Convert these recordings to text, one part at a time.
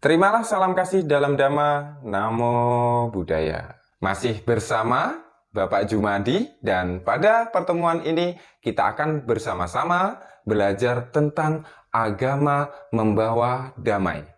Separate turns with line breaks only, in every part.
Terimalah salam kasih dalam Dhamma, Namo Buddhaya. Masih bersama Bapak Jumadi dan pada pertemuan ini kita akan bersama-sama belajar tentang agama membawa damai.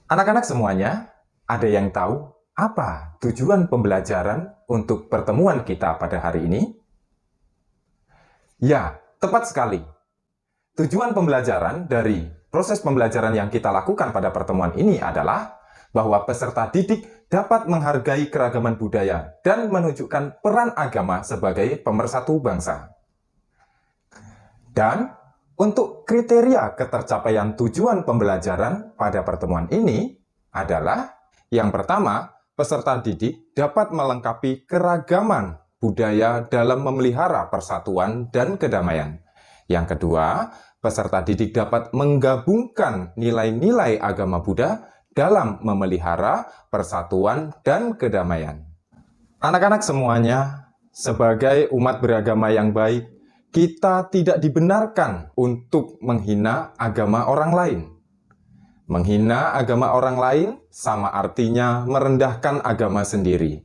Anak-anak semuanya, ada yang tahu apa tujuan pembelajaran untuk pertemuan kita pada hari ini? Ya, tepat sekali. Tujuan pembelajaran dari proses pembelajaran yang kita lakukan pada pertemuan ini adalah bahwa peserta didik dapat menghargai keragaman budaya dan menunjukkan peran agama sebagai pemersatu bangsa. Dan untuk kriteria ketercapaian tujuan pembelajaran pada pertemuan ini adalah yang pertama, peserta didik dapat melengkapi keragaman budaya dalam memelihara persatuan dan kedamaian. Yang kedua, peserta didik dapat menggabungkan nilai-nilai agama Buddha dalam memelihara persatuan dan kedamaian. Anak-anak semuanya, sebagai umat beragama yang baik, kita tidak dibenarkan untuk menghina agama orang lain. Menghina agama orang lain sama artinya merendahkan agama sendiri.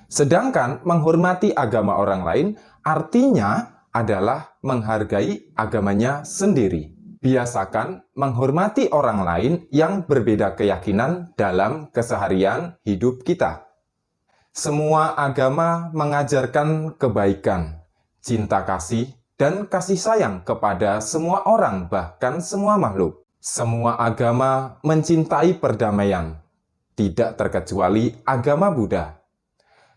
Sedangkan menghormati agama orang lain artinya adalah menghargai agamanya sendiri. Biasakan menghormati orang lain yang berbeda keyakinan dalam keseharian hidup kita. Semua agama mengajarkan kebaikan, cinta kasih, dan kasih sayang kepada semua orang, bahkan semua makhluk. Semua agama mencintai perdamaian, tidak terkecuali agama Buddha.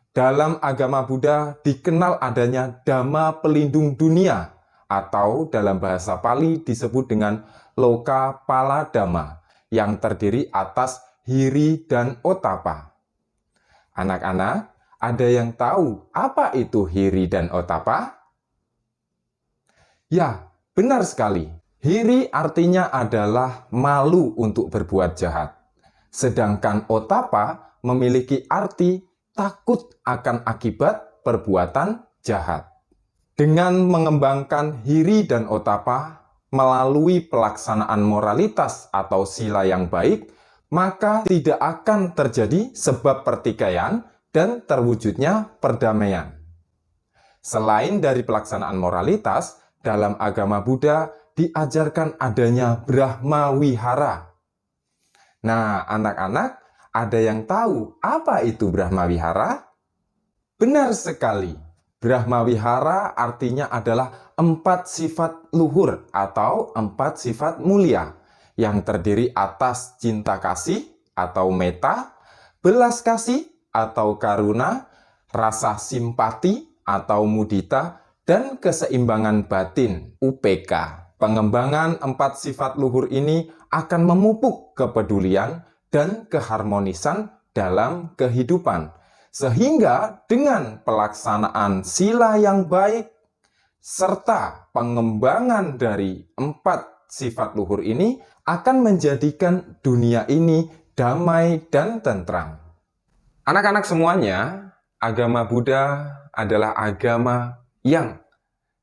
Dalam agama Buddha dikenal adanya Dhamma pelindung dunia, atau dalam bahasa Pali disebut dengan Loka Pala Dhamma, yang terdiri atas Hiri dan Otapa. Anak-anak, ada yang tahu apa itu Hiri dan Otapa? Ya, benar sekali. Hiri artinya adalah malu untuk berbuat jahat. Sedangkan otapa memiliki arti takut akan akibat perbuatan jahat. Dengan mengembangkan hiri dan otapa melalui pelaksanaan moralitas atau sila yang baik, maka tidak akan terjadi sebab pertikaian dan terwujudnya perdamaian. Selain dari pelaksanaan moralitas, dalam agama Buddha diajarkan adanya Brahma Wihara. Nah, anak-anak, ada yang tahu apa itu Brahma Wihara? Benar sekali. Brahma Wihara artinya adalah 4 sifat luhur atau 4 sifat mulia yang terdiri atas cinta kasih atau metta, belas kasih atau karuna, rasa simpati atau mudita, dan keseimbangan batin, UPK. Pengembangan 4 sifat luhur ini akan memupuk kepedulian dan keharmonisan dalam kehidupan. Sehingga dengan pelaksanaan sila yang baik, serta pengembangan dari 4 sifat luhur ini akan menjadikan dunia ini damai dan tentram. Anak-anak semuanya, agama Buddha adalah agama yang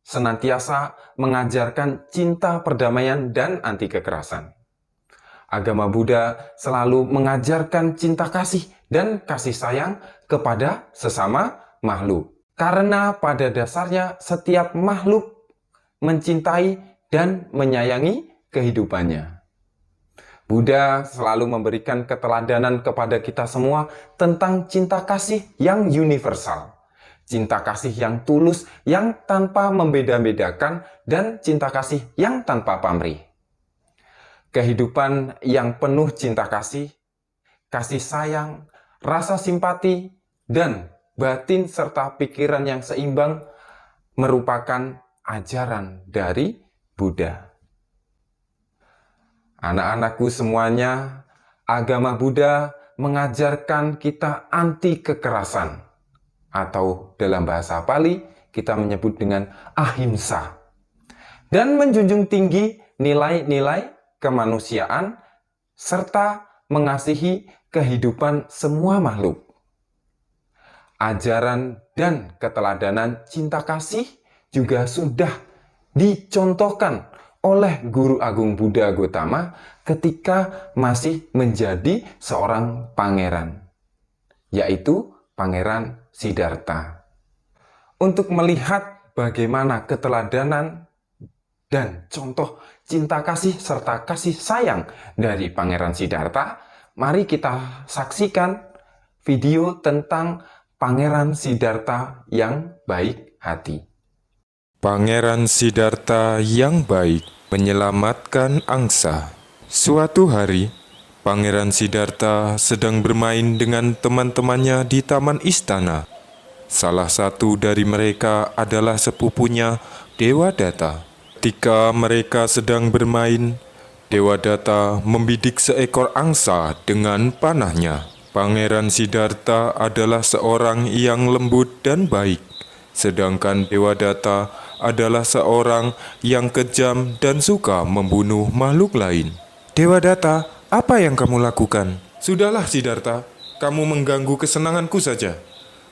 senantiasa mengajarkan cinta perdamaian dan anti kekerasan. Agama Buddha selalu mengajarkan cinta kasih dan kasih sayang kepada sesama makhluk. Karena pada dasarnya setiap makhluk mencintai dan menyayangi kehidupannya. Buddha selalu memberikan keteladanan kepada kita semua tentang cinta kasih yang universal. Cinta kasih yang tulus, yang tanpa membeda-bedakan, dan cinta kasih yang tanpa pamrih. Kehidupan yang penuh cinta kasih sayang, rasa simpati, dan batin serta pikiran yang seimbang merupakan ajaran dari Buddha. Anak-anakku semuanya, agama Buddha mengajarkan kita anti kekerasan. Atau dalam bahasa Pali kita menyebut dengan ahimsa. dan menjunjung tinggi nilai-nilai kemanusiaan serta mengasihi kehidupan semua makhluk. Ajaran dan keteladanan cinta kasih juga sudah dicontohkan oleh Guru Agung Buddha Gautama ketika masih menjadi seorang pangeran, yaitu Pangeran Siddhartha. Untuk melihat bagaimana keteladanan dan contoh cinta kasih serta kasih sayang dari Pangeran Siddhartha, mari kita saksikan video tentang Pangeran Siddhartha yang baik hati.
Pangeran Siddhartha yang baik menyelamatkan angsa. Suatu hari, Pangeran Siddhartha sedang bermain dengan teman-temannya di taman istana. Salah satu dari mereka adalah sepupunya Dewadatta. Ketika mereka sedang bermain, Dewadatta membidik seekor angsa dengan panahnya. Pangeran Siddhartha adalah seorang yang lembut dan baik, sedangkan Dewadatta adalah seorang yang kejam dan suka membunuh makhluk lain. Dewadatta, apa yang kamu lakukan? Sudahlah Siddhartha, kamu mengganggu kesenanganku saja.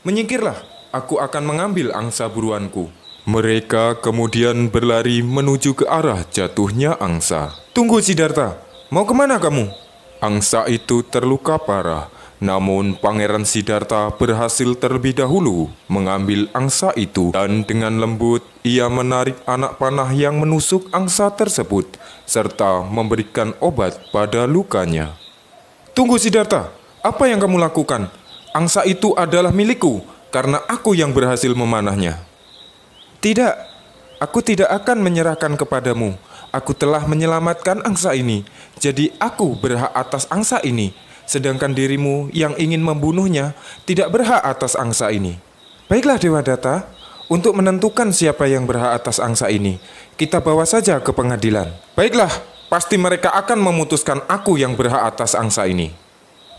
Menyingkirlah, aku akan mengambil angsa buruanku. Mereka kemudian berlari menuju ke arah jatuhnya angsa. Tunggu Siddhartha, mau kemana kamu? Angsa itu terluka parah. Namun Pangeran Siddhartha berhasil terlebih dahulu mengambil angsa itu dan dengan lembut ia menarik anak panah yang menusuk angsa tersebut serta memberikan obat pada lukanya. Tunggu Siddhartha, apa yang kamu lakukan? Angsa itu adalah milikku karena aku yang berhasil memanahnya. Tidak, aku tidak akan menyerahkan kepadamu. Aku telah menyelamatkan angsa ini, jadi aku berhak atas angsa ini. Sedangkan dirimu yang ingin membunuhnya tidak berhak atas angsa ini. Baiklah Dewadatta, untuk menentukan siapa yang berhak atas angsa ini, kita bawa saja ke pengadilan. Baiklah, pasti mereka akan memutuskan aku yang berhak atas angsa ini.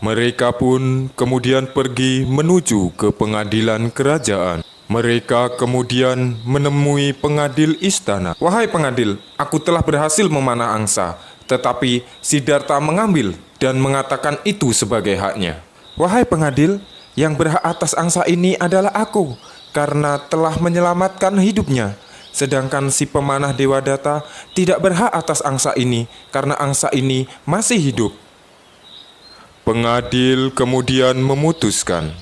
Mereka pun kemudian pergi menuju ke pengadilan kerajaan. Mereka kemudian menemui pengadil istana. Wahai pengadil, aku telah berhasil memanah angsa, tetapi Siddhartha mengambil dan mengatakan itu sebagai haknya. Wahai pengadil, yang berhak atas angsa ini adalah aku, karena telah menyelamatkan hidupnya. Sedangkan si pemanah Dewadatta tidak berhak atas angsa ini, karena angsa ini masih hidup. Pengadil kemudian memutuskan,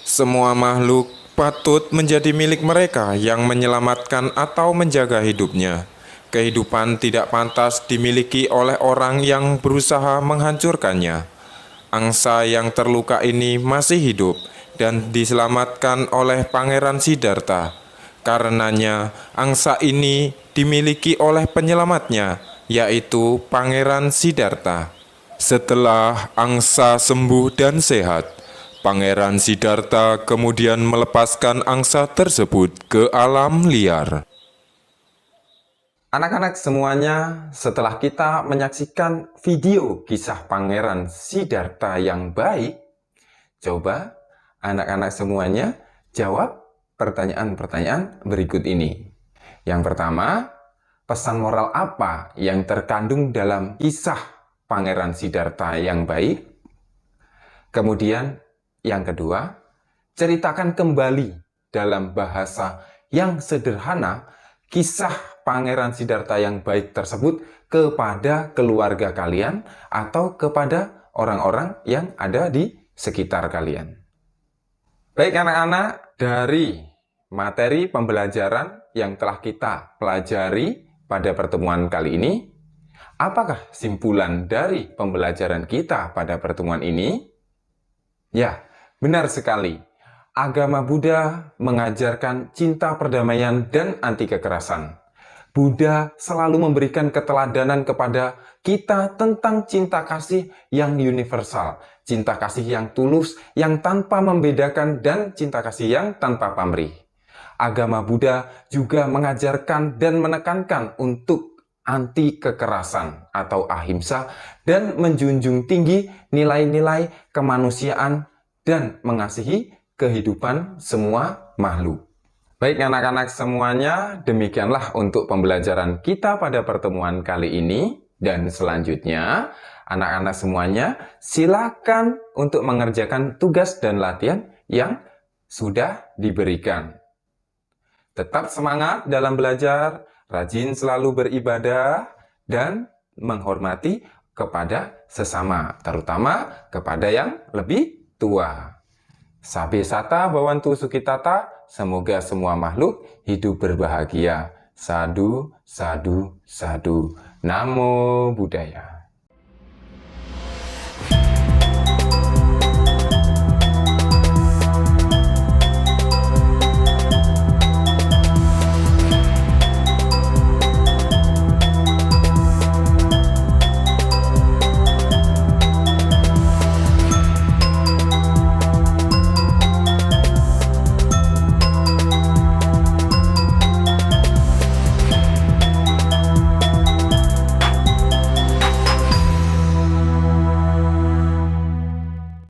semua makhluk patut menjadi milik mereka yang menyelamatkan atau menjaga hidupnya. Kehidupan tidak pantas dimiliki oleh orang yang berusaha menghancurkannya. Angsa yang terluka ini masih hidup dan diselamatkan oleh Pangeran Siddhartha. Karenanya, angsa ini dimiliki oleh penyelamatnya, yaitu Pangeran Siddhartha. Setelah angsa sembuh dan sehat, Pangeran Siddhartha kemudian melepaskan angsa tersebut ke alam liar.
Anak-anak semuanya, setelah kita menyaksikan video kisah Pangeran Siddhartha yang baik, coba anak-anak semuanya jawab pertanyaan-pertanyaan berikut ini. Yang pertama, pesan moral apa yang terkandung dalam kisah Pangeran Siddhartha yang baik? Kemudian, yang kedua, ceritakan kembali dalam bahasa yang sederhana kisah Pangeran Siddhartha yang baik tersebut kepada keluarga kalian atau kepada orang-orang yang ada di sekitar kalian. Baik anak-anak, dari materi pembelajaran yang telah kita pelajari pada pertemuan kali ini, apakah simpulan dari pembelajaran kita pada pertemuan ini? Ya, benar sekali. Agama Buddha mengajarkan cinta perdamaian dan anti kekerasan. Buddha selalu memberikan keteladanan kepada kita tentang cinta kasih yang universal, cinta kasih yang tulus, yang tanpa membedakan, dan cinta kasih yang tanpa pamrih. Agama Buddha juga mengajarkan dan menekankan untuk anti kekerasan atau ahimsa dan menjunjung tinggi nilai-nilai kemanusiaan dan mengasihi kehidupan semua makhluk. Baik anak-anak semuanya, demikianlah untuk pembelajaran kita pada pertemuan kali ini. Dan selanjutnya, anak-anak semuanya silakan untuk mengerjakan tugas dan latihan yang sudah diberikan. Tetap semangat dalam belajar, rajin selalu beribadah, dan menghormati kepada sesama, terutama kepada yang lebih tua. Sabe sata bawantu sukitata, semoga semua makhluk hidup berbahagia. Sadu, sadu, sadu. Namo Buddhaya.